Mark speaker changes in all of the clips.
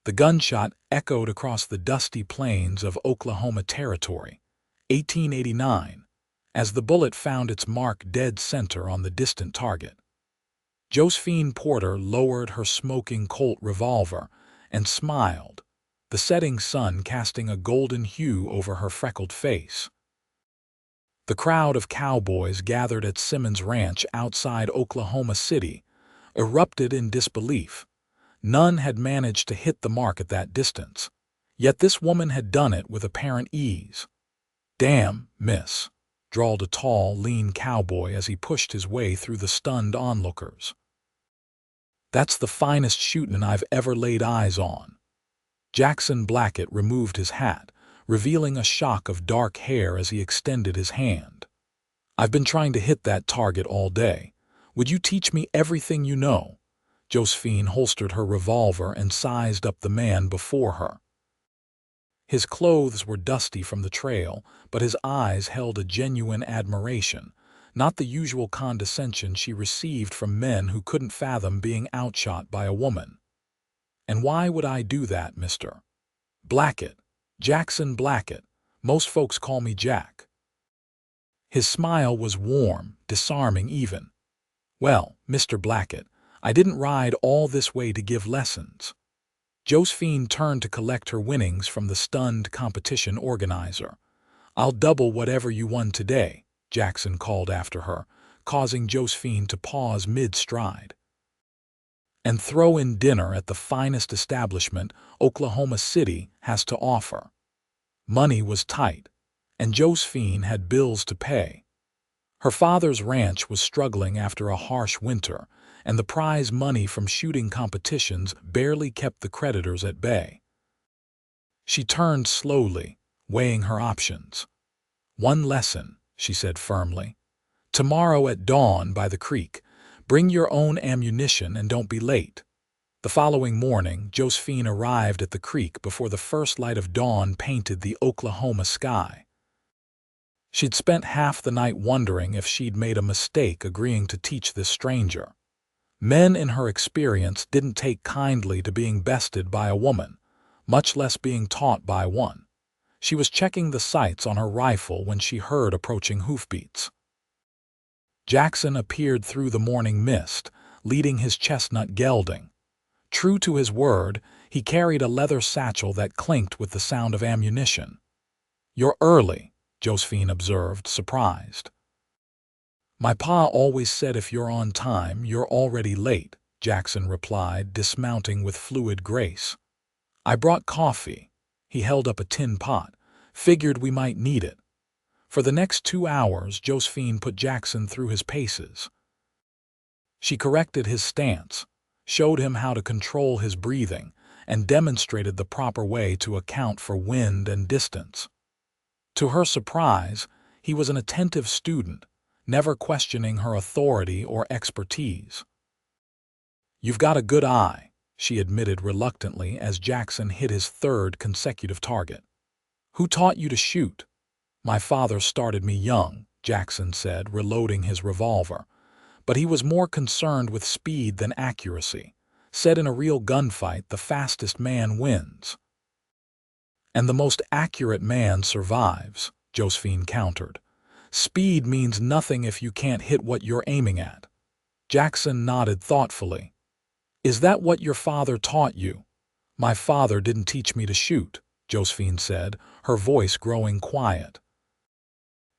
Speaker 1: The gunshot echoed across the dusty plains of Oklahoma Territory, 1889, as the bullet found its mark dead center on the distant target. Josephine Porter lowered her smoking Colt revolver and smiled, the setting sun casting a golden hue over her freckled face. The crowd of cowboys gathered at Simmons Ranch outside Oklahoma City erupted in disbelief. None had managed to hit the mark at that distance, yet this woman had done it with apparent ease. "Damn, miss," drawled a tall, lean cowboy as he pushed his way through the stunned onlookers. "That's the finest shootin' I've ever laid eyes on." Jackson Blackett removed his hat, revealing a shock of dark hair as he extended his hand. "I've been trying to hit that target all day. Would you teach me everything you know?" Josephine holstered her revolver and sized up the man before her. His clothes were dusty from the trail, but his eyes held a genuine admiration, not the usual condescension she received from men who couldn't fathom being outshot by a woman. "And why would I do that, Mr. Blackett? Jackson Blackett. Most folks call me Jack." His smile was warm, disarming even. "Well, Mr. Blackett, I didn't ride all this way to give lessons." Josephine turned to collect her winnings from the stunned competition organizer. "I'll double whatever you won today," Jackson called after her, causing Josephine to pause mid-stride. "And throw in dinner at the finest establishment Oklahoma City has to offer." Money was tight, and Josephine had bills to pay. Her father's ranch was struggling after a harsh winter, and the prize money from shooting competitions barely kept the creditors at bay. She turned slowly, weighing her options. "One lesson," she said firmly. "Tomorrow at dawn by the creek, bring your own ammunition and don't be late." The following morning, Josephine arrived at the creek before the first light of dawn painted the Oklahoma sky. She'd spent half the night wondering if she'd made a mistake agreeing to teach this stranger. Men in her experience didn't take kindly to being bested by a woman, much less being taught by one. She was checking the sights on her rifle when she heard approaching hoofbeats. Jackson appeared through the morning mist, leading his chestnut gelding. True to his word, he carried a leather satchel that clinked with the sound of ammunition. "You're early," Josephine observed, surprised. "My pa always said if you're on time, you're already late," Jackson replied, dismounting with fluid grace. "I brought coffee." He held up a tin pot. "Figured we might need it." For the next 2 hours, Josephine put Jackson through his paces. She corrected his stance, showed him how to control his breathing, and demonstrated the proper way to account for wind and distance. To her surprise, he was an attentive student, never questioning her authority or expertise. "You've got a good eye," she admitted reluctantly as Jackson hit his third consecutive target. "Who taught you to shoot?" "My father started me young," Jackson said, reloading his revolver. "But he was more concerned with speed than accuracy. Said in a real gunfight, the fastest man wins." "And the most accurate man survives," Josephine countered. "Speed means nothing if you can't hit what you're aiming at." Jackson nodded thoughtfully. "Is that what your father taught you?" "My father didn't teach me to shoot," Josephine said, her voice growing quiet.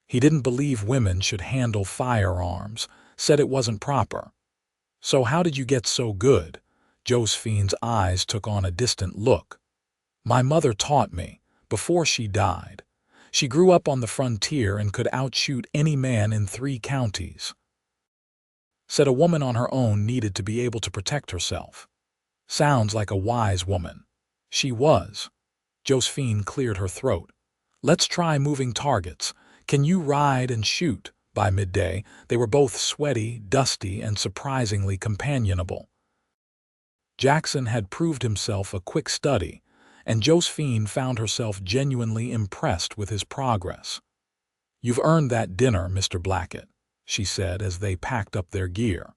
Speaker 1: "He didn't believe women should handle firearms, said it wasn't proper." "So how did you get so good?" Josephine's eyes took on a distant look. "My mother taught me, before she died. She grew up on the frontier and could outshoot any man in 3 counties. Said a woman on her own needed to be able to protect herself." "Sounds like a wise woman." "She was." Josephine cleared her throat. "Let's try moving targets. Can you ride and shoot?" By midday, they were both sweaty, dusty, and surprisingly companionable. Jackson had proved himself a quick study, and Josephine found herself genuinely impressed with his progress. "You've earned that dinner, Mr. Blackett," she said as they packed up their gear.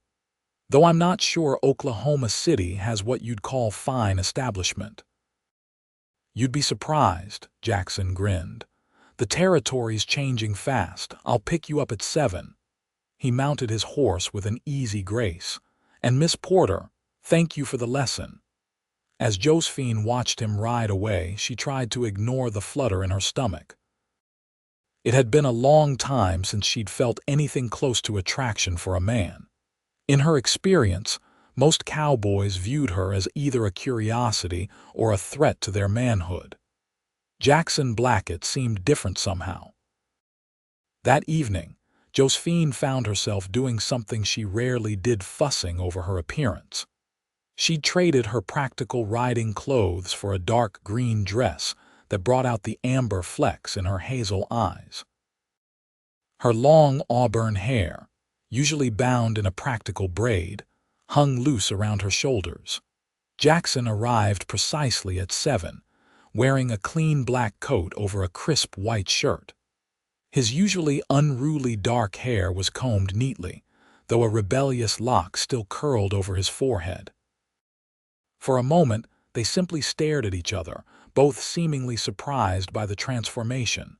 Speaker 1: "Though I'm not sure Oklahoma City has what you'd call fine establishment." You'd be surprised, Jackson grinned. The territory's changing fast. I'll pick you up at 7. He mounted his horse with an easy grace. And Miss Porter, thank you for the lesson. As Josephine watched him ride away, she tried to ignore the flutter in her stomach. It had been a long time since she'd felt anything close to attraction for a man. In her experience, most cowboys viewed her as either a curiosity or a threat to their manhood. Jackson Blackett seemed different somehow. That evening, Josephine found herself doing something she rarely did, fussing over her appearance. She'd traded her practical riding clothes for a dark green dress that brought out the amber flecks in her hazel eyes. Her long auburn hair, usually bound in a practical braid, hung loose around her shoulders. Jackson arrived precisely at 7, wearing a clean black coat over a crisp white shirt. His usually unruly dark hair was combed neatly, though a rebellious lock still curled over his forehead. For a moment, they simply stared at each other, both seemingly surprised by the transformation.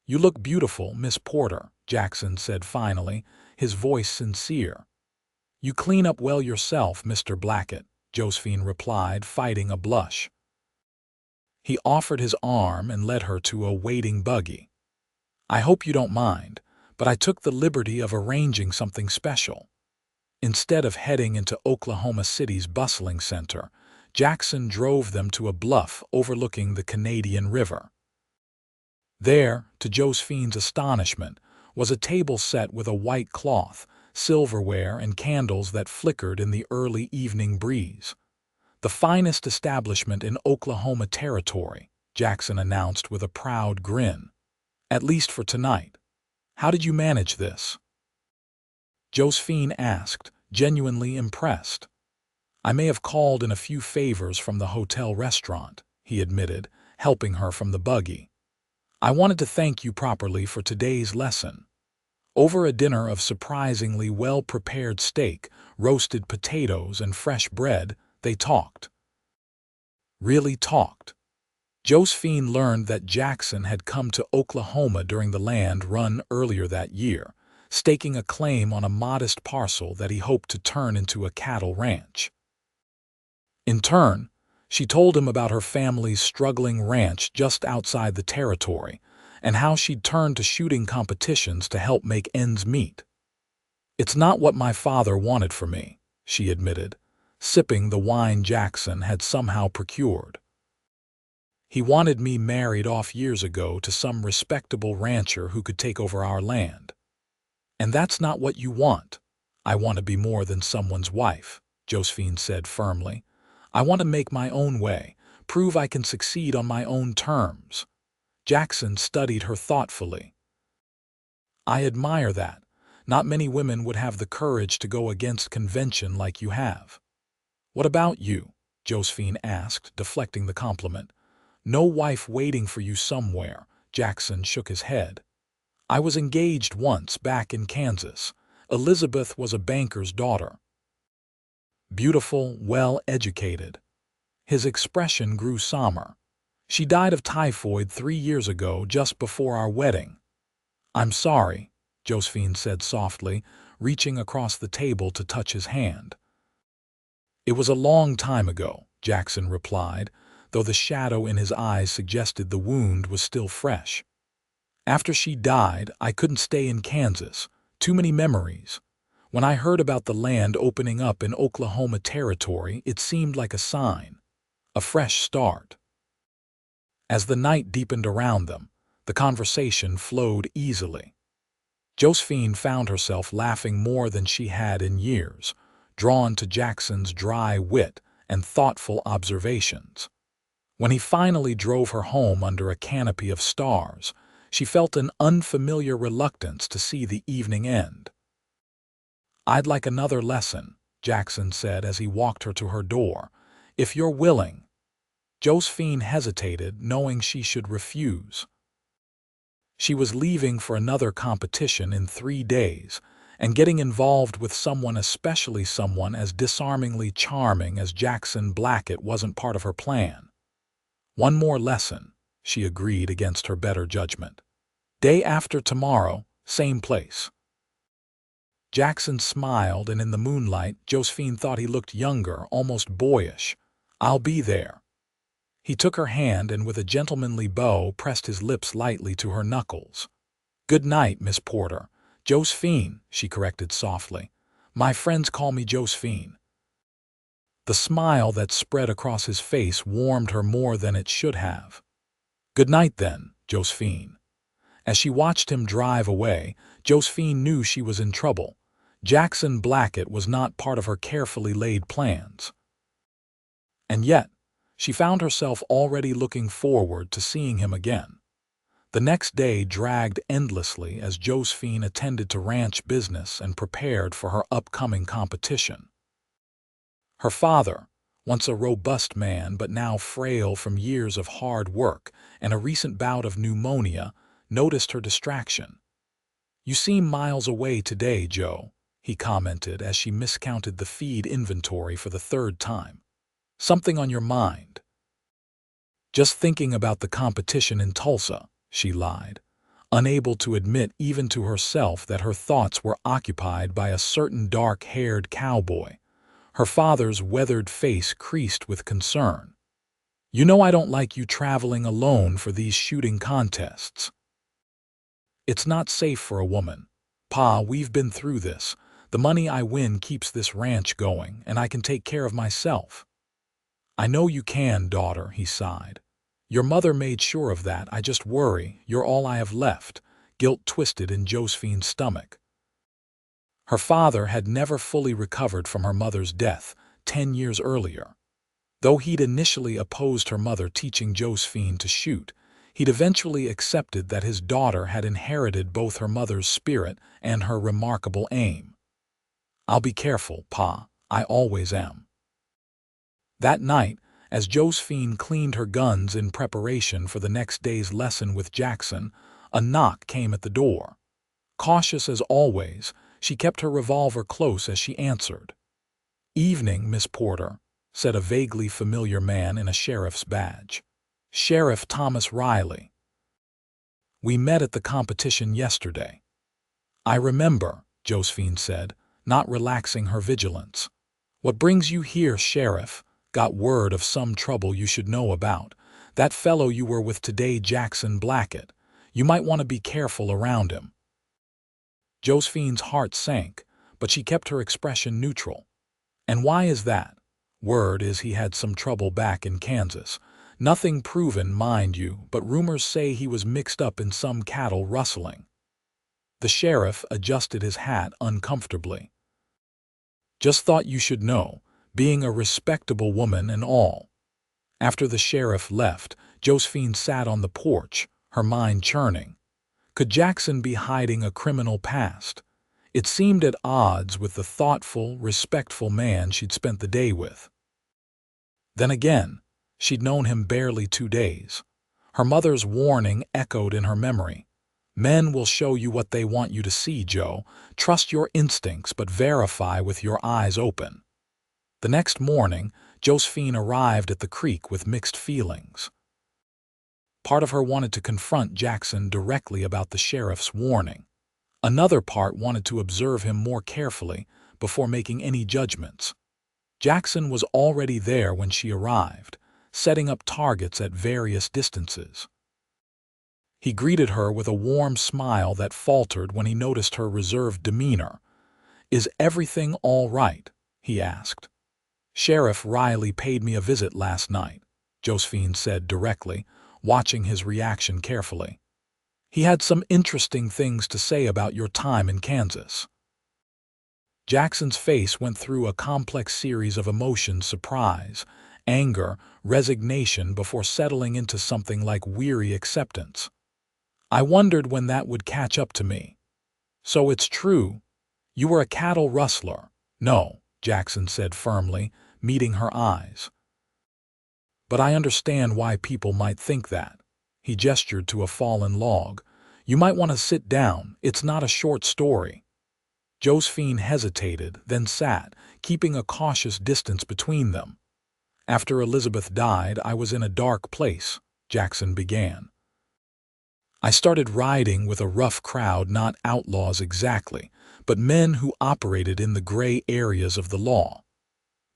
Speaker 1: "You look beautiful, Miss Porter," Jackson said finally, his voice sincere. "You clean up well yourself, Mr. Blackett," Josephine replied, fighting a blush. He offered his arm and led her to a waiting buggy. "I hope you don't mind, but I took the liberty of arranging something special." Instead of heading into Oklahoma City's bustling center, Jackson drove them to a bluff overlooking the Canadian River. There, to Josephine's astonishment, was a table set with a white cloth, silverware, and candles that flickered in the early evening breeze. "The finest establishment in Oklahoma Territory," Jackson announced with a proud grin. "At least for tonight. How did you manage this?" Josephine asked, genuinely impressed. "I may have called in a few favors from the hotel restaurant," he admitted, helping her from the buggy. "I wanted to thank you properly for today's lesson." Over a dinner of surprisingly well-prepared steak, roasted potatoes, and fresh bread, they talked. Really talked. Josephine learned that Jackson had come to Oklahoma during the land run earlier that year, staking a claim on a modest parcel that he hoped to turn into a cattle ranch. In turn, she told him about her family's struggling ranch just outside the territory and how she'd turned to shooting competitions to help make ends meet. "It's not what my father wanted for me," she admitted, sipping the wine Jackson had somehow procured. "He wanted me married off years ago to some respectable rancher who could take over our land. And that's not what you want." "I want to be more than someone's wife," Josephine said firmly. "I want to make my own way, prove I can succeed on my own terms." Jackson studied her thoughtfully. "I admire that. Not many women would have the courage to go against convention like you have." "What about you?" Josephine asked, deflecting the compliment. "No wife waiting for you somewhere?" Jackson shook his head. "I was engaged once back in Kansas. Elizabeth was a banker's daughter. Beautiful, well-educated." His expression grew somber. "She died of typhoid 3 years ago, just before our wedding." "I'm sorry," Josephine said softly, reaching across the table to touch his hand. "It was a long time ago," Jackson replied, though the shadow in his eyes suggested the wound was still fresh. "After she died, I couldn't stay in Kansas. Too many memories. When I heard about the land opening up in Oklahoma Territory, it seemed like a sign. A fresh start." As the night deepened around them, the conversation flowed easily. Josephine found herself laughing more than she had in years, drawn to Jackson's dry wit and thoughtful observations. When he finally drove her home under a canopy of stars, she felt an unfamiliar reluctance to see the evening end. "I'd like another lesson," Jackson said as he walked her to her door, "if you're willing." Josephine hesitated, knowing she should refuse. She was leaving for another competition in 3 days, and getting involved with someone, especially someone as disarmingly charming as Jackson Blackett, wasn't part of her plan. One more lesson, she agreed against her better judgment. Day after tomorrow, same place. Jackson smiled, and in the moonlight, Josephine thought he looked younger, almost boyish. I'll be there. He took her hand and with a gentlemanly bow pressed his lips lightly to her knuckles. Good night, Miss Porter. Josephine, she corrected softly. My friends call me Josephine. The smile that spread across his face warmed her more than it should have. Good night then, Josephine. As she watched him drive away, Josephine knew she was in trouble. Jackson Blackett was not part of her carefully laid plans. And yet, she found herself already looking forward to seeing him again. The next day dragged endlessly as Josephine attended to ranch business and prepared for her upcoming competition. Her father, once a robust man but now frail from years of hard work and a recent bout of pneumonia, noticed her distraction. You seem miles away today, Joe, he commented as she miscounted the feed inventory for the third time. Something on your mind? Just thinking about the competition in Tulsa, she lied, unable to admit even to herself that her thoughts were occupied by a certain dark-haired cowboy. Her father's weathered face creased with concern. You know I don't like you traveling alone for these shooting contests. It's not safe for a woman. Pa, we've been through this. The money I win keeps this ranch going, and I can take care of myself. I know you can, daughter, he sighed. Your mother made sure of that. I just worry you're all I have left. Guilt twisted in Josephine's stomach. Her father had never fully recovered from her mother's death 10 years earlier. Though he'd initially opposed her mother teaching Josephine to shoot, he'd eventually accepted that his daughter had inherited both her mother's spirit and her remarkable aim. I'll be careful, Pa. I always am. That night, as Josephine cleaned her guns in preparation for the next day's lesson with Jackson, a knock came at the door. Cautious as always, she kept her revolver close as she answered. Evening, Miss Porter, said a vaguely familiar man in a sheriff's badge. Sheriff Thomas Riley. We met at the competition yesterday. I remember, Josephine said, not relaxing her vigilance. What brings you here, Sheriff? Got word of some trouble you should know about. That fellow you were with today, Jackson Blackett. You might want to be careful around him. Josephine's heart sank, but she kept her expression neutral. And why is that? Word is he had some trouble back in Kansas. Nothing proven, mind you, but rumors say he was mixed up in some cattle rustling. The sheriff adjusted his hat uncomfortably. Just thought you should know, being a respectable woman and all. After the sheriff left, Josephine sat on the porch, her mind churning. Could Jackson be hiding a criminal past? It seemed at odds with the thoughtful, respectful man she'd spent the day with. Then again, she'd known him barely 2 days. Her mother's warning echoed in her memory. Men will show you what they want you to see, Joe. Trust your instincts, but verify with your eyes open. The next morning, Josephine arrived at the creek with mixed feelings. Part of her wanted to confront Jackson directly about the sheriff's warning. Another part wanted to observe him more carefully before making any judgments. Jackson was already there when she arrived, setting up targets at various distances. He greeted her with a warm smile that faltered when he noticed her reserved demeanor. Is everything all right? He asked. Sheriff Riley paid me a visit last night, Josephine said directly, watching his reaction carefully. He had some interesting things to say about your time in Kansas. Jackson's face went through a complex series of emotions: surprise, anger, resignation, before settling into something like weary acceptance. I wondered when that would catch up to me. So it's true. You were a cattle rustler. No, Jackson said firmly, meeting her eyes. But I understand why people might think that. He gestured to a fallen log. You might want to sit down. It's not a short story. Josephine hesitated, then sat, keeping a cautious distance between them. After Elizabeth died, I was in a dark place, Jackson began. I started riding with a rough crowd, not outlaws exactly, but men who operated in the gray areas of the law.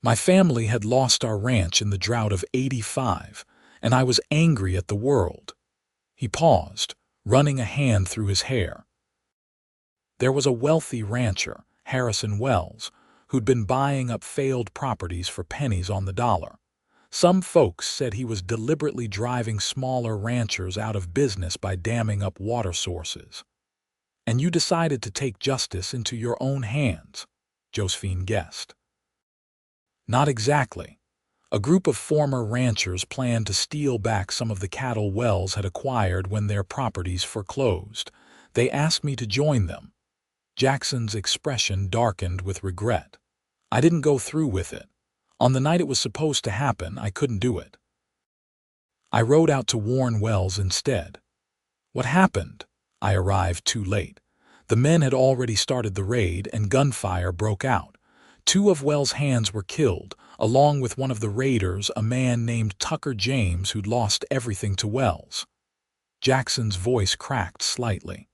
Speaker 1: My family had lost our ranch in the drought of '85, and I was angry at the world. He paused, running a hand through his hair. There was a wealthy rancher, Harrison Wells, who'd been buying up failed properties for pennies on the dollar. Some folks said he was deliberately driving smaller ranchers out of business by damming up water sources. And you decided to take justice into your own hands, Josephine guessed. Not exactly. A group of former ranchers planned to steal back some of the cattle Wells had acquired when their properties foreclosed. They asked me to join them. Jackson's expression darkened with regret. I didn't go through with it. On the night it was supposed to happen, I couldn't do it. I rode out to warn Wells instead. What happened? I arrived too late. The men had already started the raid and gunfire broke out. 2 of Wells' hands were killed, along with one of the raiders, a man named Tucker James, who'd lost everything to Wells. Jackson's voice cracked slightly.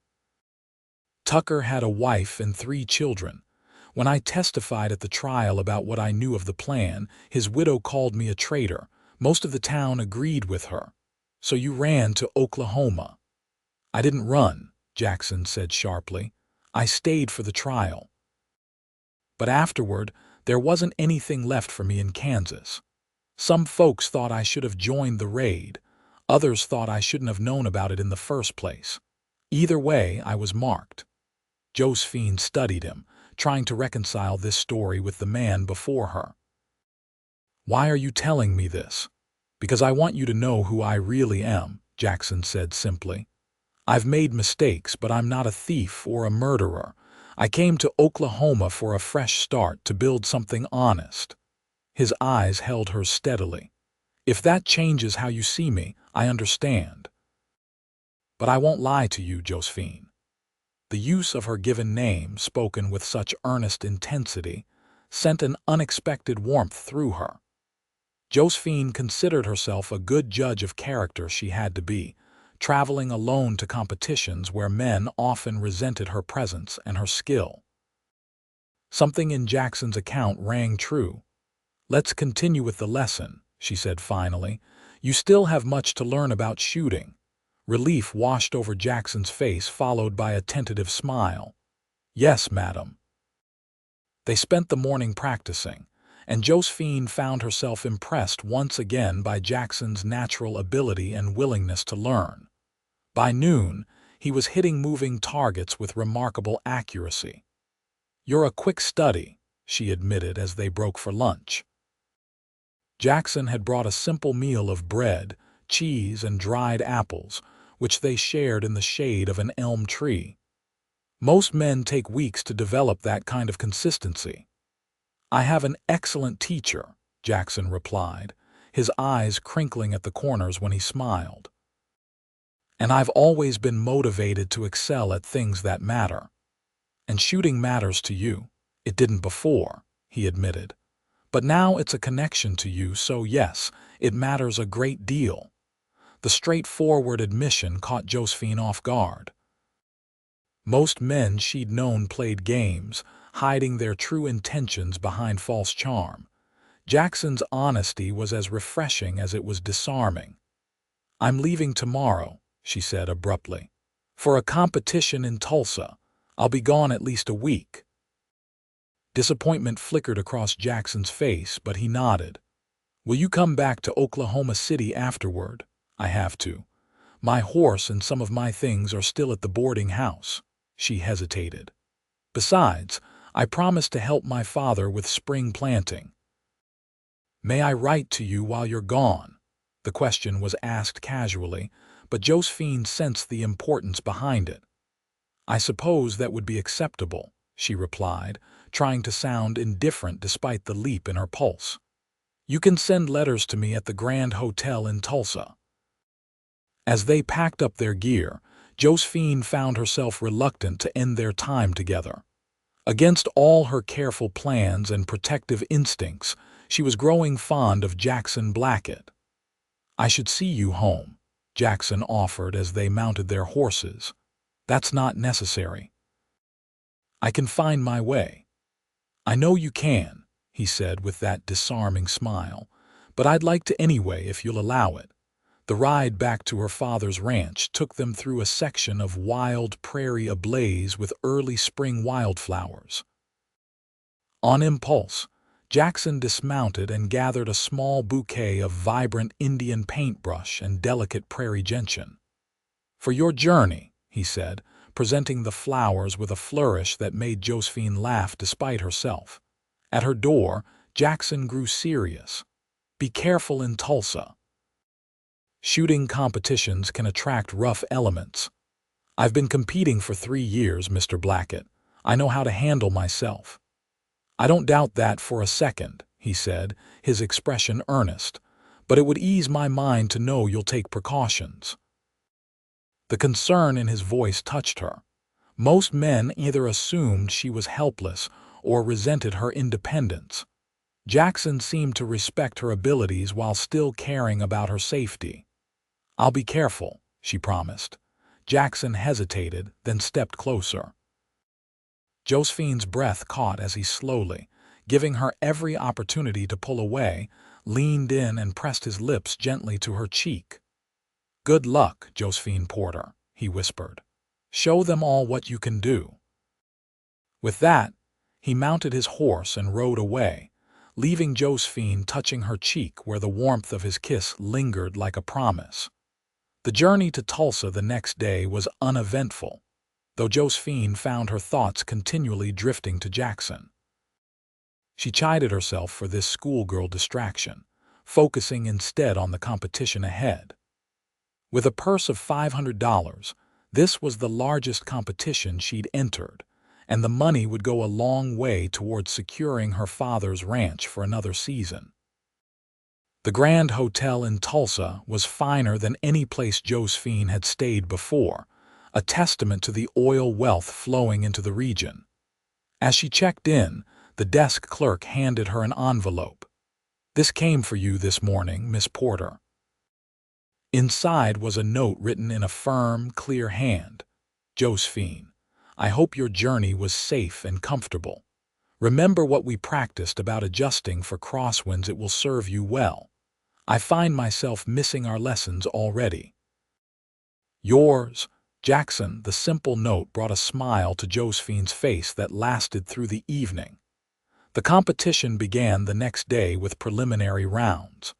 Speaker 1: Tucker had a wife and 3 children. When I testified at the trial about what I knew of the plan, his widow called me a traitor. Most of the town agreed with her. So you ran to Oklahoma. I didn't run, Jackson said sharply. I stayed for the trial. But afterward, there wasn't anything left for me in Kansas. Some folks thought I should have joined the raid. Others thought I shouldn't have known about it in the first place. Either way, I was marked. Josephine studied him, trying to reconcile this story with the man before her. Why are you telling me this? Because I want you to know who I really am, Jackson said simply. I've made mistakes, but I'm not a thief or a murderer. I came to Oklahoma for a fresh start, to build something honest. His eyes held hers steadily. If that changes how you see me, I understand. But I won't lie to you, Josephine. The use of her given name, spoken with such earnest intensity, sent an unexpected warmth through her. Josephine considered herself a good judge of character. She had to be, traveling alone to competitions where men often resented her presence and her skill. Something in Jackson's account rang true. Let's continue with the lesson, she said finally. You still have much to learn about shooting. Relief washed over Jackson's face, followed by a tentative smile. Yes, madam. They spent the morning practicing, and Josephine found herself impressed once again by Jackson's natural ability and willingness to learn. By noon, he was hitting moving targets with remarkable accuracy. You're a quick study, she admitted as they broke for lunch. Jackson had brought a simple meal of bread, cheese, and dried apples, which they shared in the shade of an elm tree. Most men take weeks to develop that kind of consistency. I have an excellent teacher, Jackson replied, his eyes crinkling at the corners when he smiled. And I've always been motivated to excel at things that matter. And shooting matters to you. It didn't before, he admitted. But now it's a connection to you, so yes, it matters a great deal. The straightforward admission caught Josephine off guard. Most men she'd known played games, hiding their true intentions behind false charm. Jackson's honesty was as refreshing as it was disarming. I'm leaving tomorrow, she said abruptly. For a competition in Tulsa. I'll be gone at least a week. Disappointment flickered across Jackson's face, but he nodded. Will you come back to Oklahoma City afterward? I have to. My horse and some of my things are still at the boarding house. She hesitated. Besides, I promised to help my father with spring planting. May I write to you while you're gone? The question was asked casually, but Josephine sensed the importance behind it. I suppose that would be acceptable, she replied, trying to sound indifferent despite the leap in her pulse. You can send letters to me at the Grand Hotel in Tulsa. As they packed up their gear, Josephine found herself reluctant to end their time together. Against all her careful plans and protective instincts, She was growing fond of Jackson Blackett. "I should see you home," Jackson offered as they mounted their horses. "That's not necessary. I can find my way." "I know you can," he said with that disarming smile, "but I'd like to anyway if you'll allow it." The ride back to her father's ranch took them through a section of wild prairie ablaze with early spring wildflowers. On impulse, Jackson dismounted and gathered a small bouquet of vibrant Indian paintbrush and delicate prairie gentian. "For your journey," he said, presenting the flowers with a flourish that made Josephine laugh despite herself. At her door, Jackson grew serious. "Be careful in Tulsa. Shooting competitions can attract rough elements. I've been competing for 3 years, Mr. Blackett. I know how to handle myself." "I don't doubt that for a second," he said, his expression earnest, "but it would ease my mind to know you'll take precautions." The concern in his voice touched her. Most men either assumed she was helpless or resented her independence. Jackson seemed to respect her abilities while still caring about her safety. "I'll be careful," she promised. Jackson hesitated, then stepped closer. Josephine's breath caught as he slowly, giving her every opportunity to pull away, leaned in and pressed his lips gently to her cheek. "Good luck, Josephine Porter," he whispered. "Show them all what you can do." With that, he mounted his horse and rode away, leaving Josephine touching her cheek where the warmth of his kiss lingered like a promise. The journey to Tulsa the next day was uneventful, though Josephine found her thoughts continually drifting to Jackson. She chided herself for this schoolgirl distraction, focusing instead on the competition ahead. With a purse of $500, this was the largest competition she'd entered, and the money would go a long way towards securing her father's ranch for another season. The Grand Hotel in Tulsa was finer than any place Josephine had stayed before, a testament to the oil wealth flowing into the region. As she checked in, the desk clerk handed her an envelope. "This came for you this morning, Miss Porter." Inside was a note written in a firm, clear hand. "Josephine, I hope your journey was safe and comfortable. Remember what we practiced about adjusting for crosswinds. It will serve you well. I find myself missing our lessons already. Yours, Jackson." The simple note brought a smile to Josephine's face that lasted through the evening. The competition began the next day with preliminary rounds.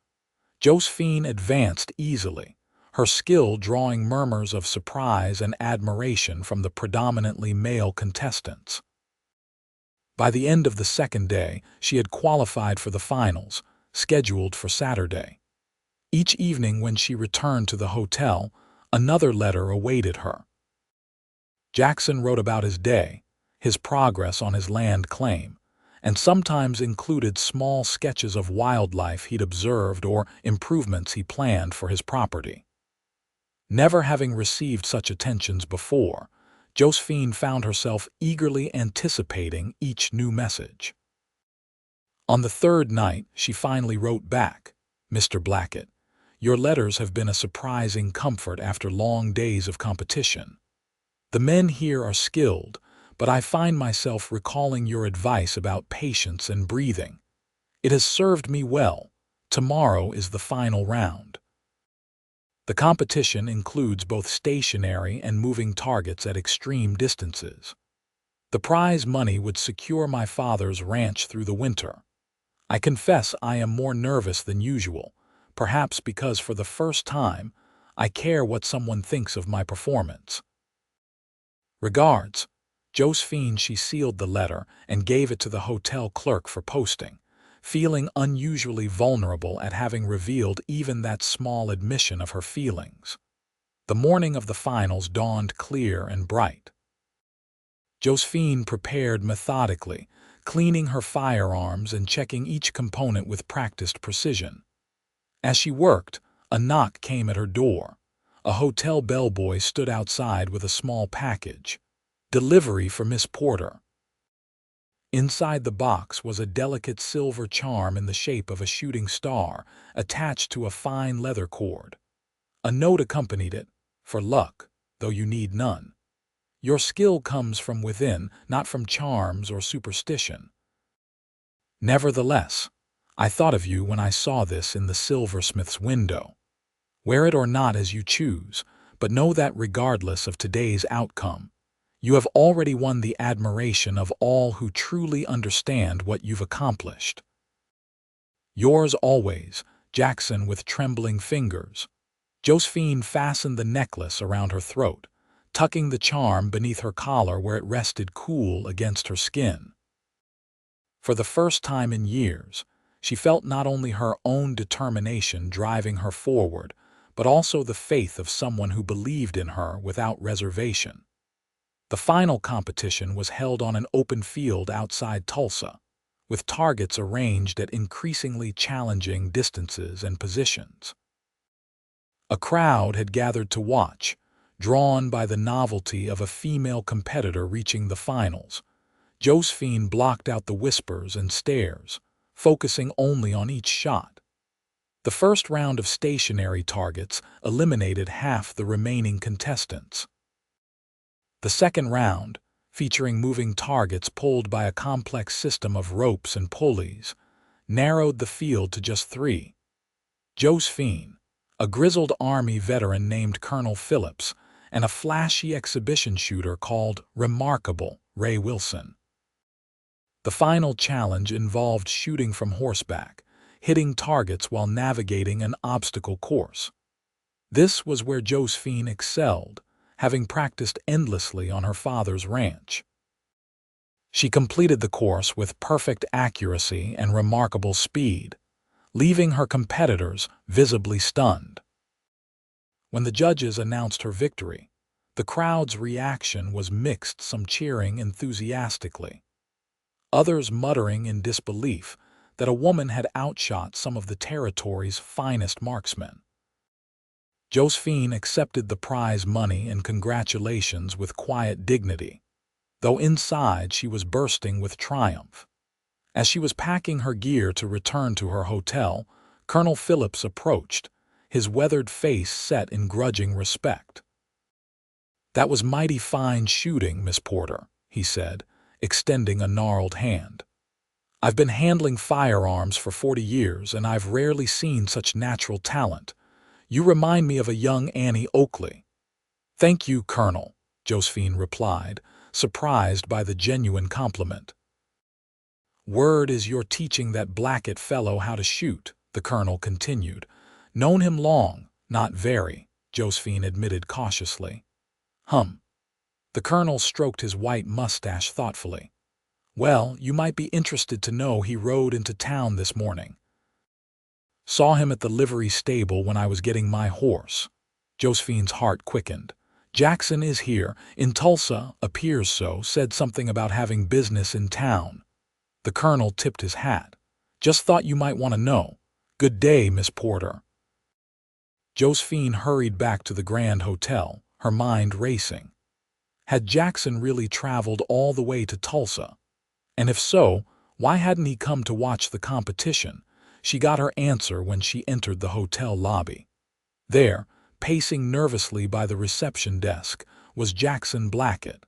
Speaker 1: Josephine advanced easily, her skill drawing murmurs of surprise and admiration from the predominantly male contestants. By the end of the second day, she had qualified for the finals, scheduled for Saturday. Each evening when she returned to the hotel, another letter awaited her. Jackson wrote about his day, his progress on his land claim, and sometimes included small sketches of wildlife he'd observed or improvements he planned for his property. Never having received such attentions before, Josephine found herself eagerly anticipating each new message. On the third night, she finally wrote back, "Mr. Blackett, your letters have been a surprising comfort after long days of competition. The men here are skilled, but I find myself recalling your advice about patience and breathing. It has served me well. Tomorrow is the final round." The competition includes both stationary and moving targets at extreme distances. The prize money would secure my father's ranch through the winter. I confess I am more nervous than usual, perhaps because for the first time, I care what someone thinks of my performance. Regards, Josephine. She sealed the letter and gave it to the hotel clerk for posting, feeling unusually vulnerable at having revealed even that small admission of her feelings. The morning of the finals dawned clear and bright. Josephine prepared methodically, cleaning her firearms and checking each component with practiced precision. As she worked, a knock came at her door. A hotel bellboy stood outside with a small package. "Delivery for Miss Porter." Inside the box was a delicate silver charm in the shape of a shooting star, attached to a fine leather cord. A note accompanied it, "For luck, though you need none. Your skill comes from within, not from charms or superstition." Nevertheless, I thought of you when I saw this in the silversmith's window. Wear it or not as you choose, but know that regardless of today's outcome, you have already won the admiration of all who truly understand what you've accomplished. Yours always, Jackson. With trembling fingers, Josephine fastened the necklace around her throat, tucking the charm beneath her collar where it rested cool against her skin. For the first time in years, she felt not only her own determination driving her forward, but also the faith of someone who believed in her without reservation. The final competition was held on an open field outside Tulsa, with targets arranged at increasingly challenging distances and positions. A crowd had gathered to watch, drawn by the novelty of a female competitor reaching the finals. Josephine blocked out the whispers and stares, focusing only on each shot. The first round of stationary targets eliminated half the remaining contestants. The second round, featuring moving targets pulled by a complex system of ropes and pulleys, narrowed the field to just 3. Josephine, a grizzled Army veteran named Colonel Phillips, and a flashy exhibition shooter called Remarkable Ray Wilson. The final challenge involved shooting from horseback, hitting targets while navigating an obstacle course. This was where Josephine excelled, having practiced endlessly on her father's ranch. She completed the course with perfect accuracy and remarkable speed, leaving her competitors visibly stunned. When the judges announced her victory, the crowd's reaction was mixed, some cheering enthusiastically, others muttering in disbelief that a woman had outshot some of the territory's finest marksmen. Josephine accepted the prize money and congratulations with quiet dignity, though inside she was bursting with triumph. As she was packing her gear to return to her hotel, Colonel Phillips approached, his weathered face set in grudging respect. "That was mighty fine shooting, Miss Porter," he said, extending a gnarled hand. "I've been handling firearms for 40 years, and I've rarely seen such natural talent. You remind me of a young Annie Oakley." "Thank you, Colonel," Josephine replied, surprised by the genuine compliment. "Word is you're teaching that Blackett fellow how to shoot," the Colonel continued. "Known him long." "Not very," Josephine admitted cautiously. The Colonel stroked his white mustache thoughtfully. "Well, you might be interested to know he rode into town this morning. Saw him at the livery stable when I was getting my horse." Josephine's heart quickened. "Jackson is here, in Tulsa, appears so, said something about having business in town." The Colonel tipped his hat. "Just thought you might want to know. Good day, Miss Porter." Josephine hurried back to the Grand Hotel, her mind racing. Had Jackson really traveled all the way to Tulsa? And if so, why hadn't he come to watch the competition? She got her answer when she entered the hotel lobby. There, pacing nervously by the reception desk, was Jackson Blackett.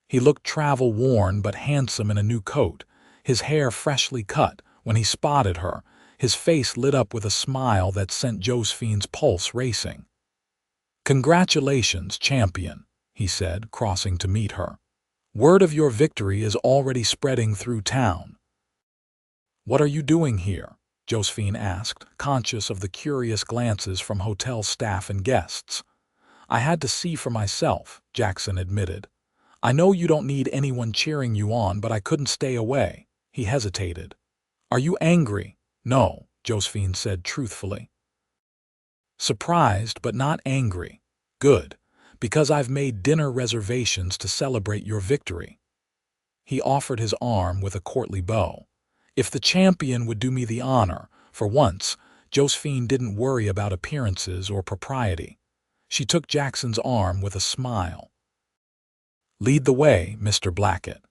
Speaker 1: He looked travel-worn but handsome in a new coat, his hair freshly cut. When he spotted her, his face lit up with a smile that sent Josephine's pulse racing. "Congratulations, champion," he said, crossing to meet her. "Word of your victory is already spreading through town." "What are you doing here?" Josephine asked, conscious of the curious glances from hotel staff and guests. "I had to see for myself," Jackson admitted. "I know you don't need anyone cheering you on, but I couldn't stay away." He hesitated. "Are you angry?" "No," Josephine said truthfully. "Surprised but not angry. Good, because I've made dinner reservations to celebrate your victory." He offered his arm with a courtly bow. "If the champion would do me the honor." For once, Josephine didn't worry about appearances or propriety. She took Jackson's arm with a smile. "Lead the way, Mr. Blackett."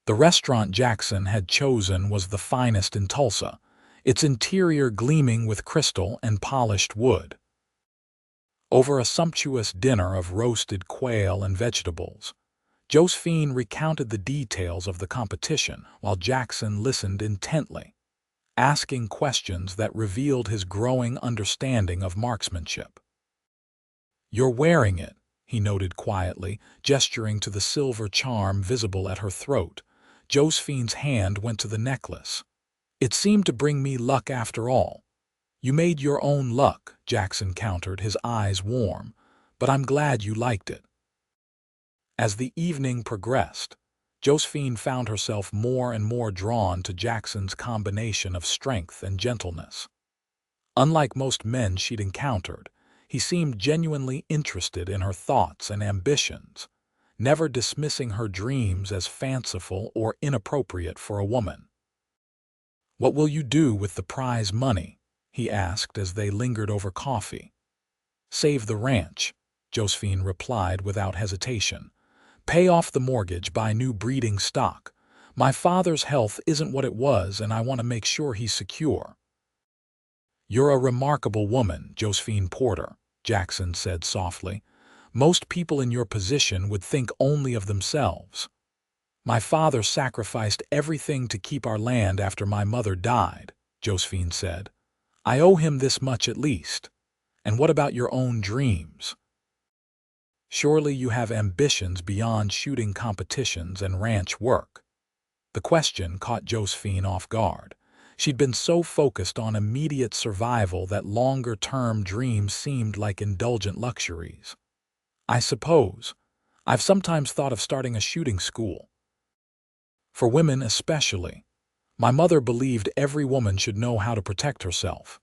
Speaker 1: The restaurant Jackson had chosen was the finest in Tulsa, its interior gleaming with crystal and polished wood. Over a sumptuous dinner of roasted quail and vegetables, Josephine recounted the details of the competition while Jackson listened intently, asking questions that revealed his growing understanding of marksmanship. "You're wearing it," he noted quietly, gesturing to the silver charm visible at her throat. Josephine's hand went to the necklace. "It seemed to bring me luck after all." "You made your own luck," Jackson countered, his eyes warm, "but I'm glad you liked it." As the evening progressed, Josephine found herself more and more drawn to Jackson's combination of strength and gentleness. Unlike most men she'd encountered, he seemed genuinely interested in her thoughts and ambitions, never dismissing her dreams as fanciful or inappropriate for a woman. "What will you do with the prize money?" he asked as they lingered over coffee. "Save the ranch," Josephine replied without hesitation. "Pay off the mortgage, buy new breeding stock. My father's health isn't what it was, and I want to make sure he's secure." "You're a remarkable woman, Josephine Porter," Jackson said softly. "Most people in your position would think only of themselves." "My father sacrificed everything to keep our land after my mother died," Josephine said. "I owe him this much at least. And what about your own dreams? Surely you have ambitions beyond shooting competitions and ranch work." The question caught Josephine off guard. She'd been so focused on immediate survival that longer-term dreams seemed like indulgent luxuries. "I suppose. I've sometimes thought of starting a shooting school. For women especially. My mother believed every woman should know how to protect herself."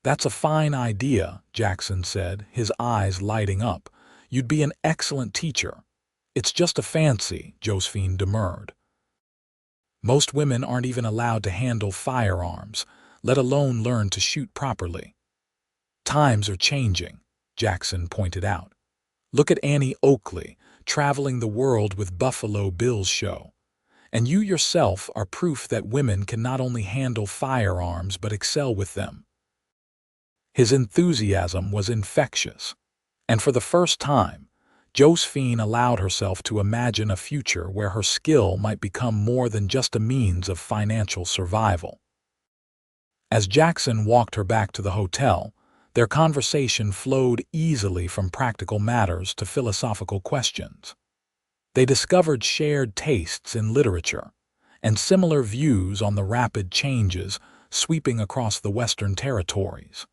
Speaker 1: "That's a fine idea," Jackson said, his eyes lighting up. "You'd be an excellent teacher." "It's just a fancy," Josephine demurred. "Most women aren't even allowed to handle firearms, let alone learn to shoot properly." "Times are changing," Jackson pointed out. "Look at Annie Oakley, traveling the world with Buffalo Bill's show. And you yourself are proof that women can not only handle firearms but excel with them." His enthusiasm was infectious, and for the first time, Josephine allowed herself to imagine a future where her skill might become more than just a means of financial survival. As Jackson walked her back to the hotel, their conversation flowed easily from practical matters to philosophical questions. They discovered shared tastes in literature and similar views on the rapid changes sweeping across the Western territories.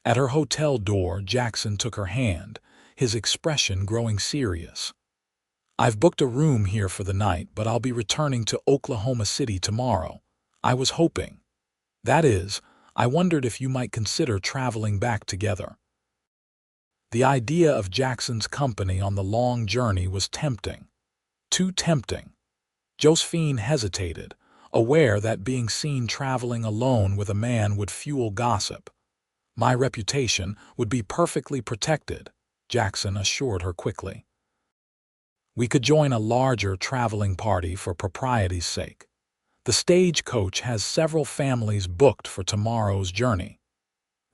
Speaker 1: At her hotel door, Jackson took her hand, his expression growing serious. "I've booked a room here for the night, but I'll be returning to Oklahoma City tomorrow. I was hoping. That is, I wondered if you might consider traveling back together." The idea of Jackson's company on the long journey was tempting. Too tempting. Josephine hesitated, aware that being seen traveling alone with a man would fuel gossip. "My reputation would be perfectly protected," Jackson assured her quickly. "We could join a larger traveling party for propriety's sake. The stagecoach has several families booked for tomorrow's journey."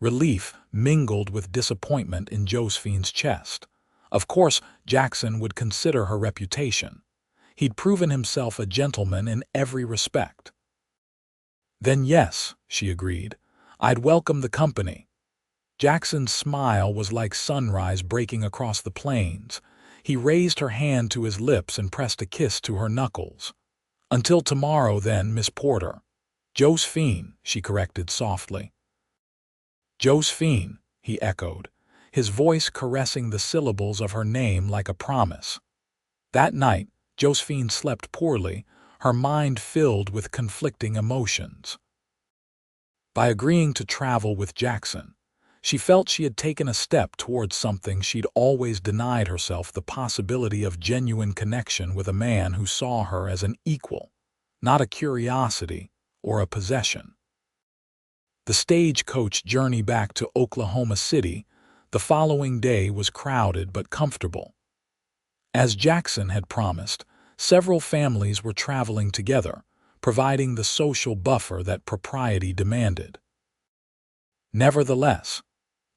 Speaker 1: Relief mingled with disappointment in Josephine's chest. Of course, Jackson would consider her reputation. He'd proven himself a gentleman in every respect. "Then yes," she agreed, "I'd welcome the company." Jackson's smile was like sunrise breaking across the plains. He raised her hand to his lips and pressed a kiss to her knuckles. "Until tomorrow, then, Miss Porter." "Josephine," she corrected softly. "Josephine," he echoed, his voice caressing the syllables of her name like a promise. That night, Josephine slept poorly, her mind filled with conflicting emotions. By agreeing to travel with Jackson, she felt she had taken a step towards something she'd always denied herself, the possibility of genuine connection with a man who saw her as an equal, not a curiosity or a possession. The stagecoach journey back to Oklahoma City the following day was crowded but comfortable. As Jackson had promised, Several families were traveling together, providing the social buffer that propriety demanded. Nevertheless,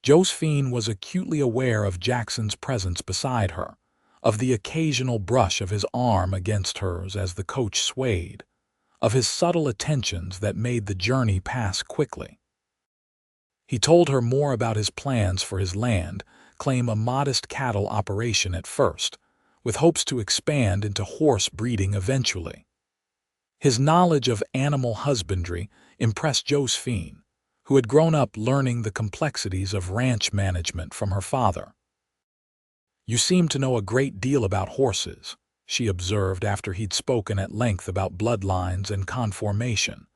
Speaker 1: Josephine was acutely aware of Jackson's presence beside her, of the occasional brush of his arm against hers as the coach swayed, of his subtle attentions that made the journey pass quickly. He told her more about his plans for his land, claim a modest cattle operation at first, with hopes to expand into horse breeding eventually. His knowledge of animal husbandry impressed Josephine, who had grown up learning the complexities of ranch management from her father. "You seem to know a great deal about horses," she observed after he'd spoken at length about bloodlines and conformation.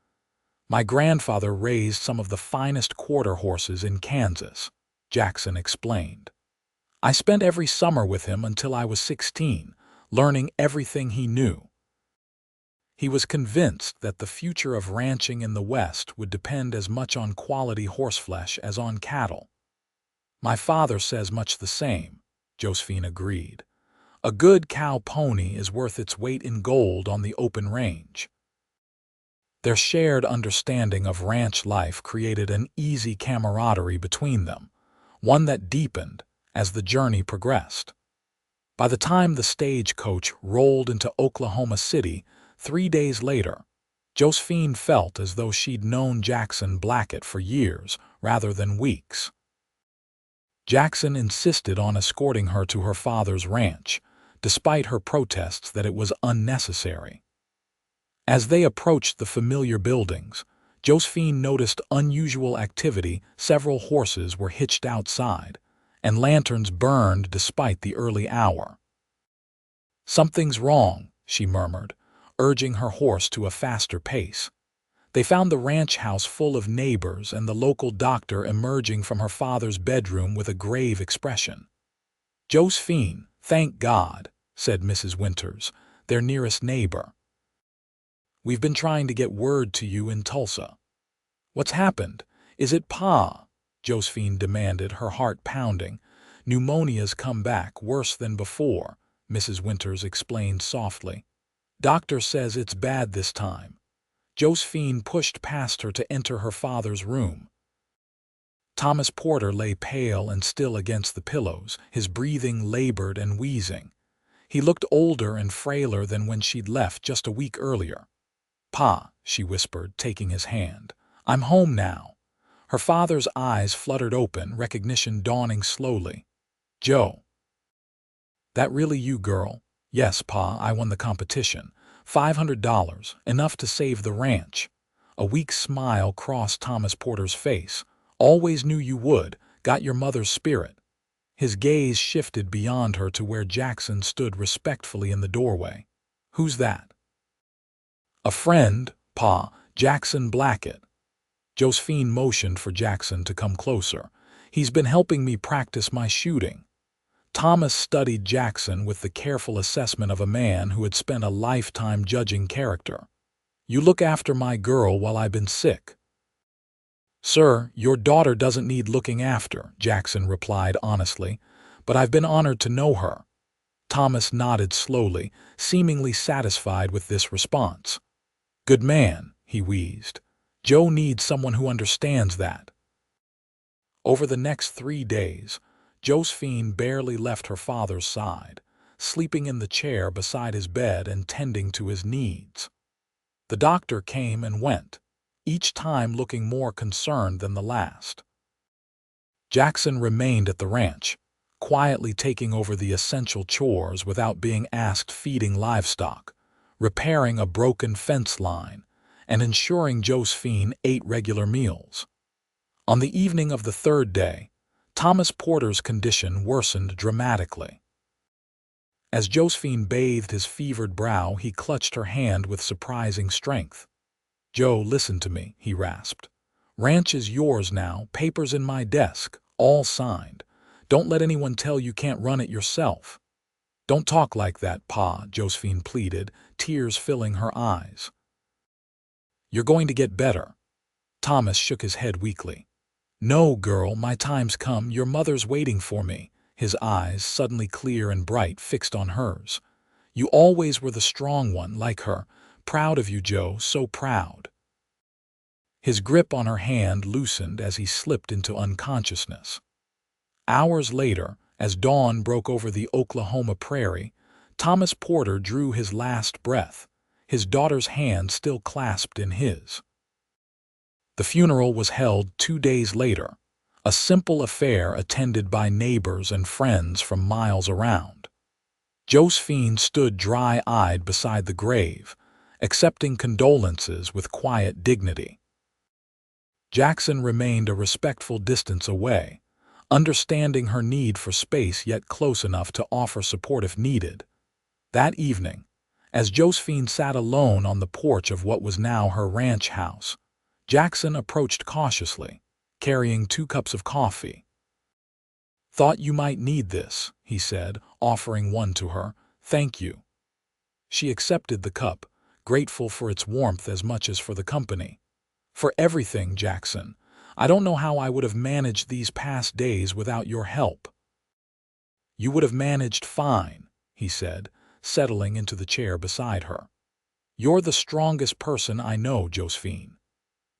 Speaker 1: "My grandfather raised some of the finest quarter horses in Kansas," Jackson explained. "I spent every summer with him until I was 16, learning everything he knew." He was convinced that the future of ranching in the West would depend as much on quality horseflesh as on cattle. "My father says much the same," Josephine agreed. "A good cow pony is worth its weight in gold on the open range." Their shared understanding of ranch life created an easy camaraderie between them, one that deepened as the journey progressed. By the time the stagecoach rolled into Oklahoma City 3 days later, Josephine felt as though she'd known Jackson Blackett for years rather than weeks. Jackson insisted on escorting her to her father's ranch, despite her protests that it was unnecessary. As they approached the familiar buildings, Josephine noticed unusual activity. Several horses were hitched outside, and lanterns burned despite the early hour. "Something's wrong," she murmured, urging her horse to a faster pace. They found the ranch house full of neighbors and the local doctor emerging from her father's bedroom with a grave expression. "Josephine, thank God," said Mrs. Winters, their nearest neighbor. "We've been trying to get word to you in Tulsa." "What's happened? Is it Pa?" Josephine demanded, her heart pounding. "Pneumonia's come back worse than before," Mrs. Winters explained softly. "Doctor says it's bad this time." Josephine pushed past her to enter her father's room. Thomas Porter lay pale and still against the pillows, his breathing labored and wheezing. He looked older and frailer than when she'd left just a week earlier. "Pa," she whispered, taking his hand. "I'm home now." Her father's eyes fluttered open, recognition dawning slowly. "Joe." "That really you, girl?" "Yes, Pa, I won the competition. $500, enough to save the ranch." A weak smile crossed Thomas Porter's face. "Always knew you would. Got your mother's spirit." His gaze shifted beyond her to where Jackson stood respectfully in the doorway. "Who's that?" "A friend, Pa, Jackson Blackett." Josephine motioned for Jackson to come closer. "He's been helping me practice my shooting." Thomas studied Jackson with the careful assessment of a man who had spent a lifetime judging character. "You look after my girl while I've been sick." "Sir, your daughter doesn't need looking after," Jackson replied honestly, "but I've been honored to know her." Thomas nodded slowly, seemingly satisfied with this response. "Good man," he wheezed. "Joe needs someone who understands that." Over the next 3 days, Josephine barely left her father's side, sleeping in the chair beside his bed and tending to his needs. The doctor came and went, each time looking more concerned than the last. Jackson remained at the ranch, quietly taking over the essential chores without being asked, feeding livestock, repairing a broken fence line, and ensuring Josephine ate regular meals. On the evening of the 3rd day, Thomas Porter's condition worsened dramatically. As Josephine bathed his fevered brow, he clutched her hand with surprising strength. "Joe, listen to me," he rasped. "Ranch is yours now, papers in my desk, all signed. Don't let anyone tell you can't run it yourself." "Don't talk like that, Pa," Josephine pleaded, tears filling her eyes. "You're going to get better." Thomas shook his head weakly. "No, girl, my time's come. Your mother's waiting for me." His eyes, suddenly clear and bright, fixed on hers. You always were the strong one, like her. Proud of you, Joe, so proud." His grip on her hand loosened as he slipped into unconsciousness. Hours later, as dawn broke over the Oklahoma prairie, Thomas Porter drew his last breath, his daughter's hand still clasped in his. The funeral was held 2 days later, a simple affair attended by neighbors and friends from miles around. Josephine stood dry-eyed beside the grave, accepting condolences with quiet dignity. Jackson remained a respectful distance away, understanding her need for space yet close enough to offer support if needed. That evening, as Josephine sat alone on the porch of what was now her ranch house, Jackson approached cautiously, carrying 2 cups of coffee. "Thought you might need this," he said, offering one to her. "Thank you." She accepted the cup, grateful for its warmth as much as for the company. "For everything, Jackson. I don't know how I would have managed these past days without your help." "You would have managed fine," he said, settling into the chair beside her. "You're the strongest person I know, Josephine."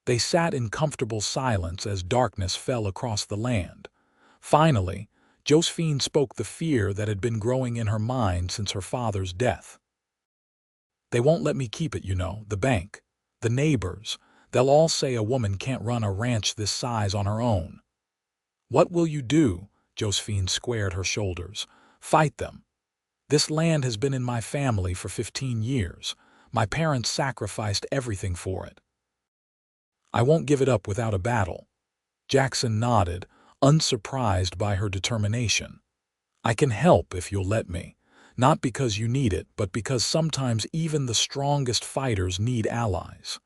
Speaker 1: They sat in comfortable silence as darkness fell across the land. Finally, Josephine spoke the fear that had been growing in her mind since her father's death. "They won't let me keep it, you know, the bank, the neighbors. They'll all say a woman can't run a ranch this size on her own." "What will you do?" Josephine squared her shoulders. "Fight them. This land has been in my family for 15 years. My parents sacrificed everything for it. I won't give it up without a battle." Jackson nodded, unsurprised by her determination. "I can help if you'll let me. Not because you need it, but because sometimes even the strongest fighters need allies."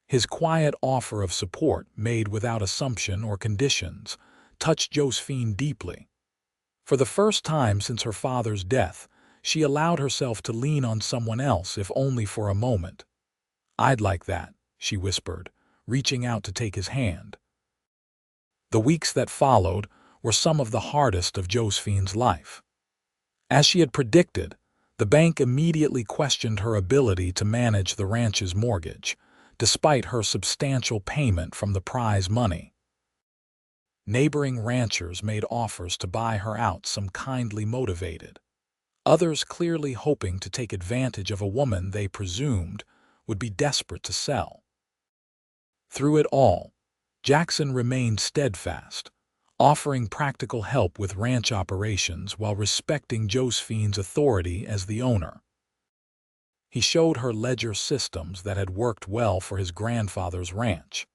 Speaker 1: His quiet offer of support, made without assumption or conditions, touched Josephine deeply. For the first time since her father's death, she allowed herself to lean on someone else, if only for a moment. "I'd like that," she whispered, reaching out to take his hand. The weeks that followed were some of the hardest of Josephine's life. As she had predicted, the bank immediately questioned her ability to manage the ranch's mortgage, despite her substantial payment from the prize money. Neighboring ranchers made offers to buy her out, some kindly motivated, others clearly hoping to take advantage of a woman they presumed would be desperate to sell. Through it all, Jackson remained steadfast, offering practical help with ranch operations while respecting Josephine's authority as the owner. He showed her ledger systems that had worked well for his grandfather's ranch,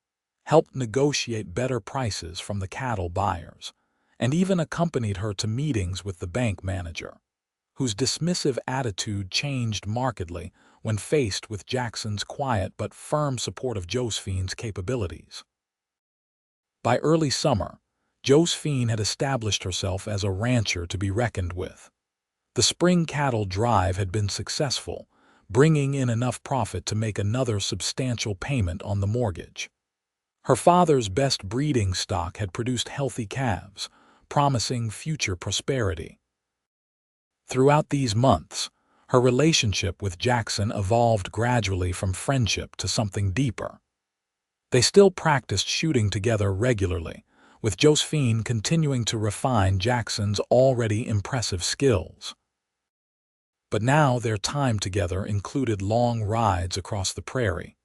Speaker 1: helped negotiate better prices from the cattle buyers, and even accompanied her to meetings with the bank manager, whose dismissive attitude changed markedly when faced with Jackson's quiet but firm support of Josephine's capabilities. By early summer, Josephine had established herself as a rancher to be reckoned with. The spring cattle drive had been successful, bringing in enough profit to make another substantial payment on the mortgage. Her father's best breeding stock had produced healthy calves, promising future prosperity. Throughout these months, her relationship with Jackson evolved gradually from friendship to something deeper. They still practiced shooting together regularly, with Josephine continuing to refine Jackson's already impressive skills. But now their time together included long rides across the prairie,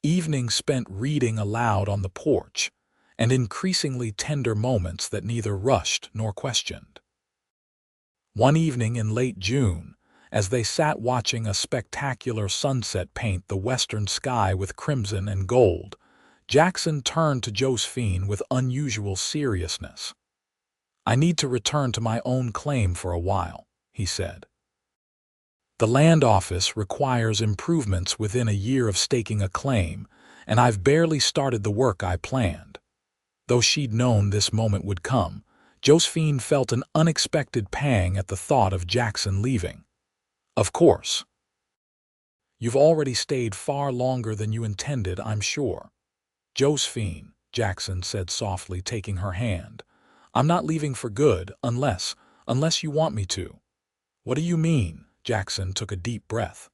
Speaker 1: evenings spent reading aloud on the porch, and increasingly tender moments that neither rushed nor questioned. One evening in late June, as they sat watching a spectacular sunset paint the western sky with crimson and gold, Jackson turned to Josephine with unusual seriousness. "I need to return to my own claim for a while," he said. "The land office requires improvements within a year of staking a claim, and I've barely started the work I planned." Though she'd known this moment would come, Josephine felt an unexpected pang at the thought of Jackson leaving. "Of course. You've already stayed far longer than you intended, I'm sure." "Josephine," Jackson said softly, taking her hand, "I'm not leaving for good unless you want me to." "What do you mean?" Jackson took a deep breath.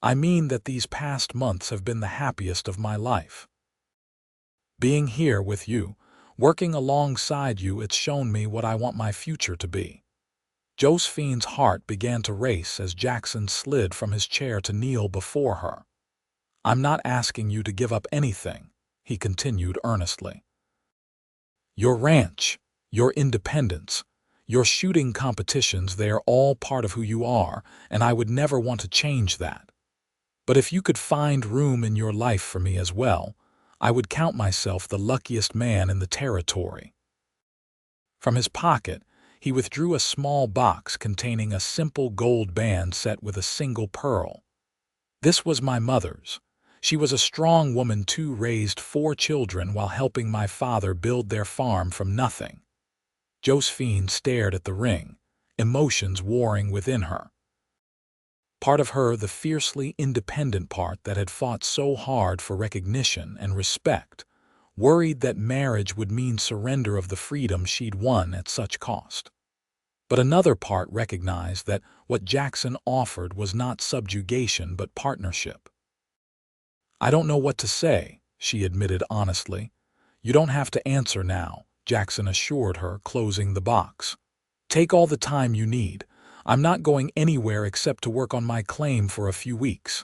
Speaker 1: I mean that these past months have been the happiest of my life. Being here with you, working alongside you, it's shown me what I want my future to be. Josephine's heart began to race as Jackson slid from his chair to kneel before her. I'm not asking you to give up anything, he continued earnestly. Your ranch, your independence, your shooting competitions, they are all part of who you are, and I would never want to change that. But if you could find room in your life for me as well, I would count myself the luckiest man in the territory. From his pocket, he withdrew a small box containing a simple gold band set with a single pearl. This was my mother's. She was a strong woman too, raised 4 children while helping my father build their farm from nothing. Josephine stared at the ring, emotions warring within her. Part of her, the fiercely independent part that had fought so hard for recognition and respect, worried that marriage would mean surrender of the freedom she'd won at such cost. But another part recognized that what Jackson offered was not subjugation but partnership. I don't know what to say, she admitted honestly. You don't have to answer now, Jackson assured her, closing the box. Take all the time you need. I'm not going anywhere except to work on my claim for a few weeks.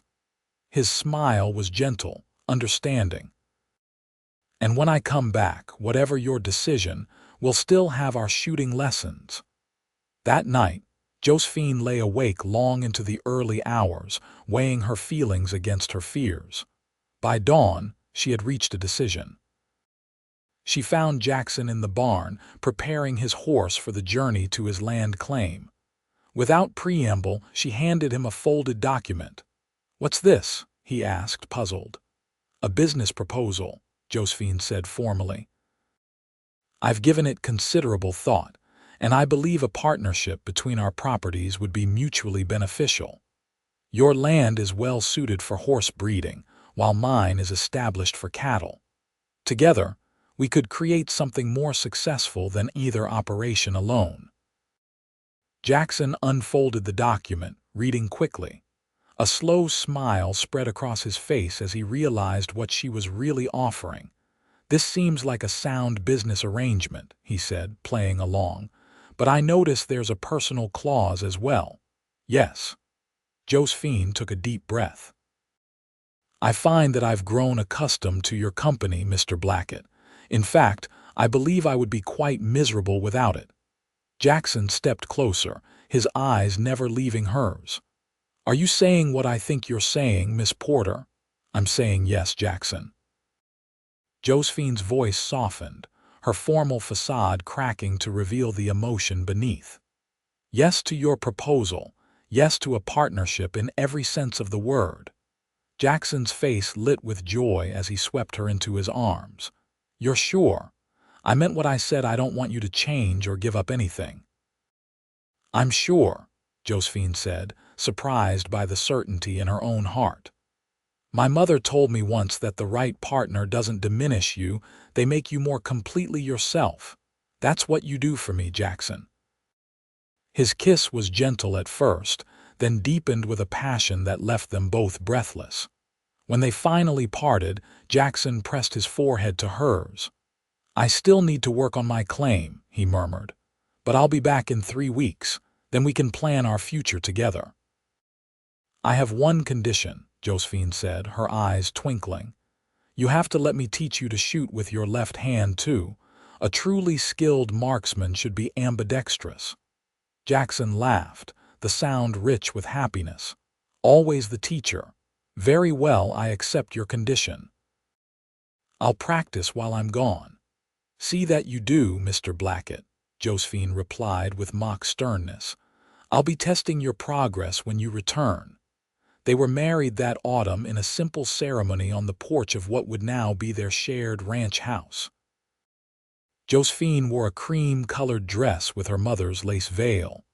Speaker 1: His smile was gentle, understanding. And when I come back, whatever your decision, we'll still have our shooting lessons. That night, Josephine lay awake long into the early hours, weighing her feelings against her fears. By dawn, she had reached a decision. She found Jackson in the barn, preparing his horse for the journey to his land claim. Without preamble, she handed him a folded document. "What's this?" he asked, puzzled. "A business proposal," Josephine said formally. "I've given it considerable thought, and I believe a partnership between our properties would be mutually beneficial. Your land is well suited for horse breeding, while mine is established for cattle. Together, we could create something more successful than either operation alone." Jackson unfolded the document, reading quickly. A slow smile spread across his face as he realized what she was really offering. "This seems like a sound business arrangement," he said, playing along. "But I notice there's a personal clause as well." "Yes." Josephine took a deep breath. "I find that I've grown accustomed to your company, Mr. Blackett. In fact, I believe I would be quite miserable without it." Jackson stepped closer, his eyes never leaving hers. "Are you saying what I think you're saying, Miss Porter?" "I'm saying yes, Jackson." Josephine's voice softened, her formal facade cracking to reveal the emotion beneath. "Yes to your proposal, yes to a partnership in every sense of the word." Jackson's face lit with joy as he swept her into his arms. "You're sure? I meant what I said. I don't want you to change or give up anything." "I'm sure," Josephine said, surprised by the certainty in her own heart. "My mother told me once that the right partner doesn't diminish you, they make you more completely yourself. That's what you do for me, Jackson." His kiss was gentle at first, then deepened with a passion that left them both breathless. When they finally parted, Jackson pressed his forehead to hers. "I still need to work on my claim," he murmured. "But I'll be back in 3 weeks. Then we can plan our future together." "I have one condition," Josephine said, her eyes twinkling. "You have to let me teach you to shoot with your left hand, too. A truly skilled marksman should be ambidextrous." Jackson laughed, the sound rich with happiness. "Always the teacher. Very well, I accept your condition. I'll practice while I'm gone." "See that you do, Mr. Blackett," Josephine replied with mock sternness. "I'll be testing your progress when you return." They were married that autumn in a simple ceremony on the porch of what would now be their shared ranch house. Josephine wore a cream-colored dress with her mother's lace veil,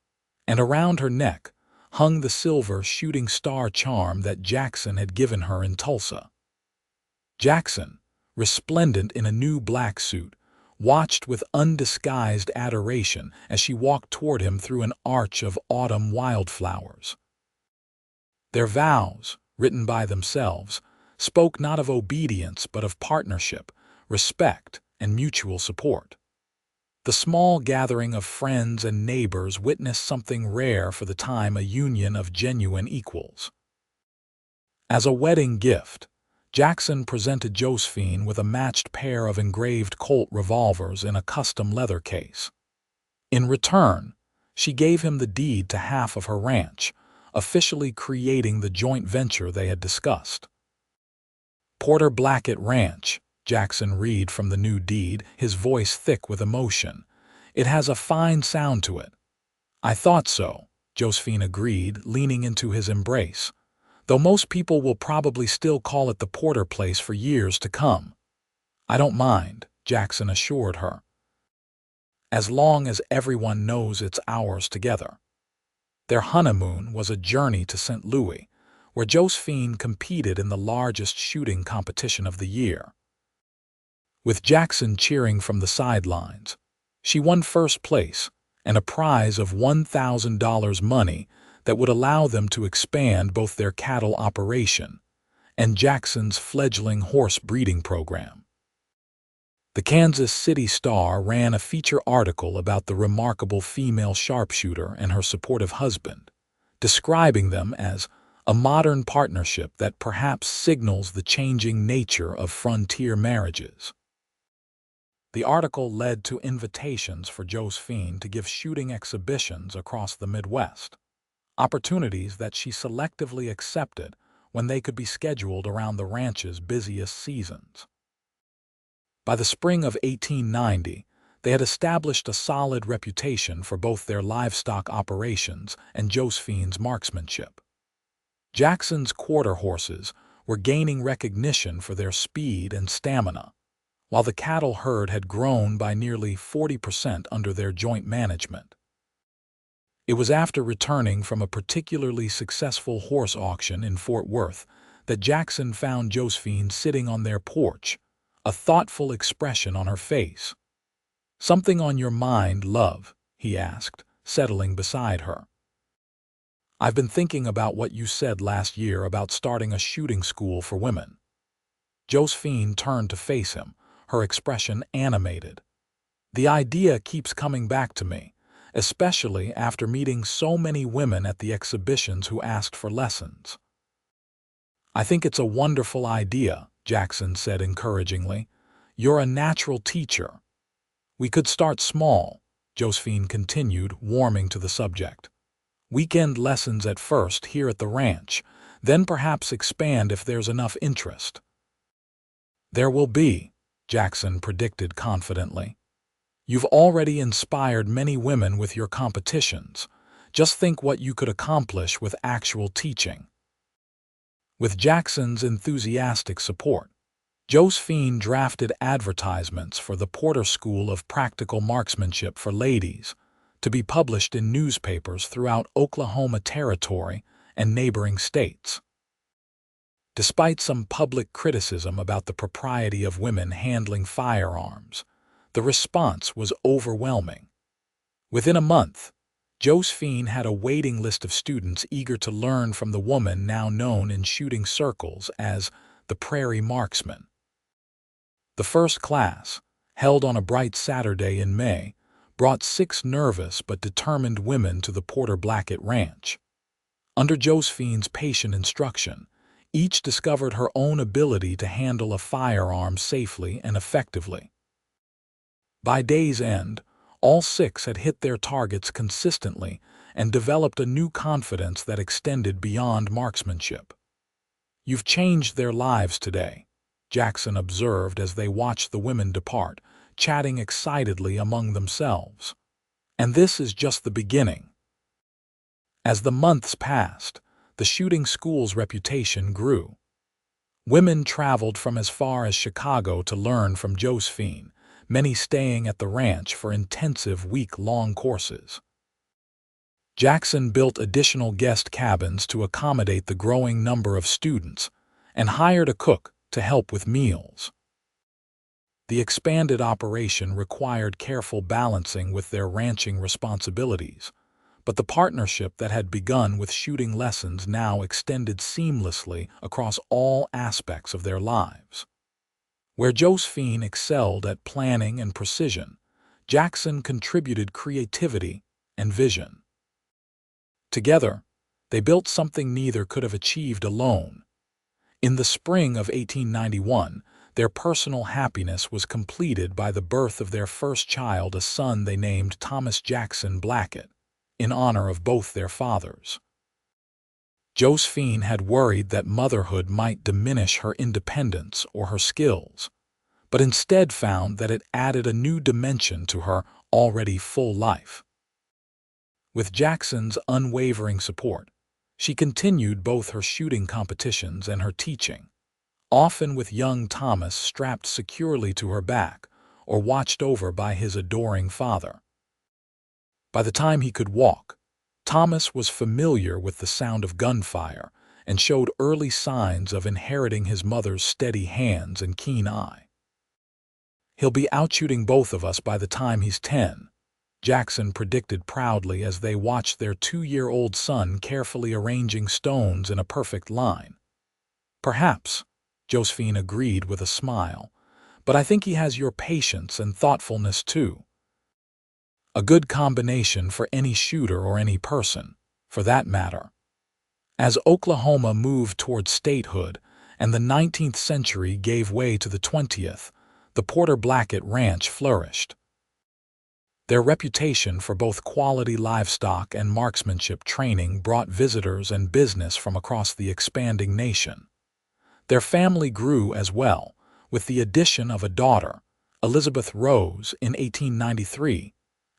Speaker 1: and around her neck hung the silver shooting star charm that Jackson had given her in Tulsa. Jackson, resplendent in a new black suit, watched with undisguised adoration as she walked toward him through an arch of autumn wildflowers. Their vows, written by themselves, spoke not of obedience but of partnership, respect, and mutual support. The small gathering of friends and neighbors witnessed something rare for the time, a union of genuine equals. As a wedding gift, Jackson presented Josephine with a matched pair of engraved Colt revolvers in a custom leather case. In return, she gave him the deed to half of her ranch, officially creating the joint venture they had discussed. Porter Blackett Ranch, Jackson read from the new deed, his voice thick with emotion. It has a fine sound to it. I thought so, Josephine agreed, leaning into his embrace, though most people will probably still call it the Porter place for years to come. I don't mind, Jackson assured her, as long as everyone knows it's ours together. Their honeymoon was a journey to St. Louis, where Josephine competed in the largest shooting competition of the year. With Jackson cheering from the sidelines, she won first place and a prize of $1,000 money that would allow them to expand both their cattle operation and Jackson's fledgling horse breeding program. The Kansas City Star ran a feature article about the remarkable female sharpshooter and her supportive husband, describing them as a modern partnership that perhaps signals the changing nature of frontier marriages. The article led to invitations for Josephine to give shooting exhibitions across the Midwest, opportunities that she selectively accepted when they could be scheduled around the ranch's busiest seasons. By the spring of 1890, they had established a solid reputation for both their livestock operations and Josephine's marksmanship. Jackson's quarter horses were gaining recognition for their speed and stamina, while the cattle herd had grown by nearly 40% under their joint management. It was after returning from a particularly successful horse auction in Fort Worth that Jackson found Josephine sitting on their porch, a thoughtful expression on her face. "Something on your mind, love?" he asked, settling beside her. "I've been thinking about what you said last year about starting a shooting school for women." Josephine turned to face him, her expression animated. "The idea keeps coming back to me, especially after meeting so many women at the exhibitions who asked for lessons." "I think it's a wonderful idea," Jackson said encouragingly. "You're a natural teacher." "We could start small," Josephine continued, warming to the subject. "Weekend lessons at first here at the ranch, then perhaps expand if there's enough interest." "There will be," Jackson predicted confidently. "You've already inspired many women with your competitions. Just think what you could accomplish with actual teaching." With Jackson's enthusiastic support, Josephine drafted advertisements for the Porter School of Practical Marksmanship for Ladies to be published in newspapers throughout Oklahoma Territory and neighboring states. Despite some public criticism about the propriety of women handling firearms, the response was overwhelming. Within a month, Josephine had a waiting list of students eager to learn from the woman now known in shooting circles as the Prairie Marksman. The first class, held on a bright Saturday in May, brought 6 nervous but determined women to the Porter Blackett Ranch. Under Josephine's patient instruction, each discovered her own ability to handle a firearm safely and effectively. By day's end, all 6 had hit their targets consistently and developed a new confidence that extended beyond marksmanship. "You've changed their lives today," Jackson observed as they watched the women depart, chatting excitedly among themselves. "And this is just the beginning." As the months passed, the shooting school's reputation grew. Women traveled from as far as Chicago to learn from Josephine, many staying at the ranch for intensive week-long courses. Jackson built additional guest cabins to accommodate the growing number of students and hired a cook to help with meals. The expanded operation required careful balancing with their ranching responsibilities, But the partnership that had begun with shooting lessons now extended seamlessly across all aspects of their lives. Where Josephine excelled at planning and precision, Jackson contributed creativity and vision. Together, they built something neither could have achieved alone. In the spring of 1891, their personal happiness was completed by the birth of their first child, a son they named Thomas Jackson Blackett, in honor of both their fathers. Josephine had worried that motherhood might diminish her independence or her skills, but instead found that it added a new dimension to her already full life. With Jackson's unwavering support, she continued both her shooting competitions and her teaching, often with young Thomas strapped securely to her back or watched over by his adoring father. By the time he could walk, Thomas was familiar with the sound of gunfire and showed early signs of inheriting his mother's steady hands and keen eye. "He'll be outshooting both of us by the time he's 10, Jackson predicted proudly as they watched their 2-year-old son carefully arranging stones in a perfect line. "Perhaps," Josephine agreed with a smile, "but I think he has your patience and thoughtfulness too. A good combination for any shooter or any person, for that matter." As Oklahoma moved toward statehood and the 19th century gave way to the 20th, the Porter Blackett Ranch flourished. Their reputation for both quality livestock and marksmanship training brought visitors and business from across the expanding nation. Their family grew as well, with the addition of a daughter, Elizabeth Rose, in 1893,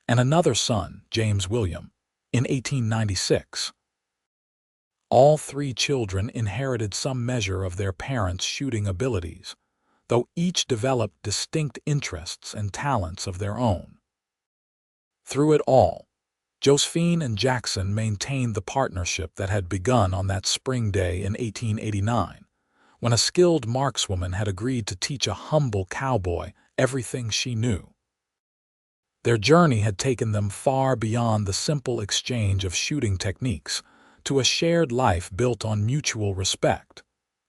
Speaker 1: and another son, James William, in 1896. All 3 children inherited some measure of their parents' shooting abilities, though each developed distinct interests and talents of their own. Through it all, Josephine and Jackson maintained the partnership that had begun on that spring day in 1889, when a skilled markswoman had agreed to teach a humble cowboy everything she knew. Their journey had taken them far beyond the simple exchange of shooting techniques to a shared life built on mutual respect,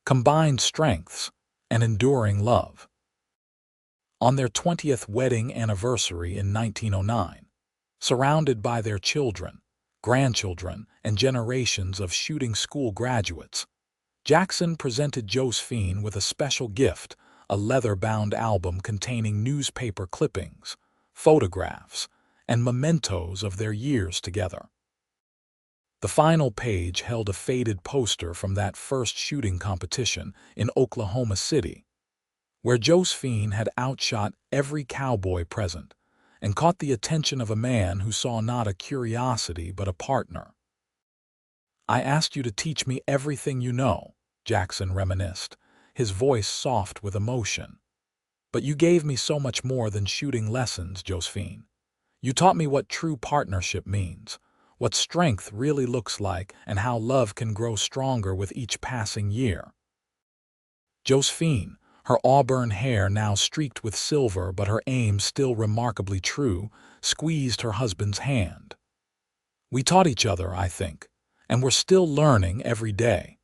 Speaker 1: combined strengths, and enduring love. On their 20th wedding anniversary in 1909, surrounded by their children, grandchildren, and generations of shooting school graduates, Jackson presented Josephine with a special gift, a leather-bound album containing newspaper clippings, photographs, and mementos of their years together. The final page held a faded poster from that first shooting competition in Oklahoma City, where Josephine had outshot every cowboy present and caught the attention of a man who saw not a curiosity but a partner. "I asked you to teach me everything you know," Jackson reminisced, his voice soft with emotion. "But you gave me so much more than shooting lessons, Josephine. You taught me what true partnership means, what strength really looks like, and how love can grow stronger with each passing year." Josephine, her auburn hair now streaked with silver but her aim still remarkably true, squeezed her husband's hand. "We taught each other, I think, and we're still learning every day."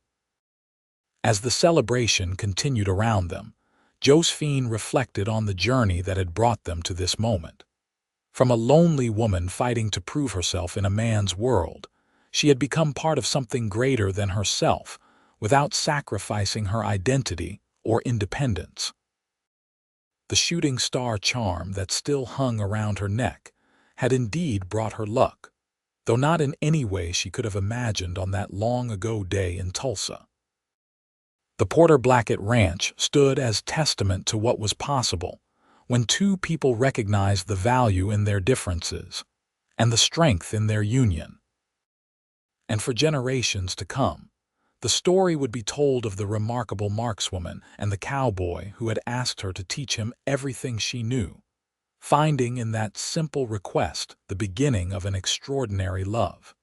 Speaker 1: As the celebration continued around them, Josephine reflected on the journey that had brought them to this moment. From a lonely woman fighting to prove herself in a man's world, she had become part of something greater than herself without sacrificing her identity or independence. The shooting star charm that still hung around her neck had indeed brought her luck, though not in any way she could have imagined on that long-ago day in Tulsa. The Porter Blackett Ranch stood as testament to what was possible when 2 people recognized the value in their differences and the strength in their union. And for generations to come, the story would be told of the remarkable markswoman and the cowboy who had asked her to teach him everything she knew, finding in that simple request the beginning of an extraordinary love.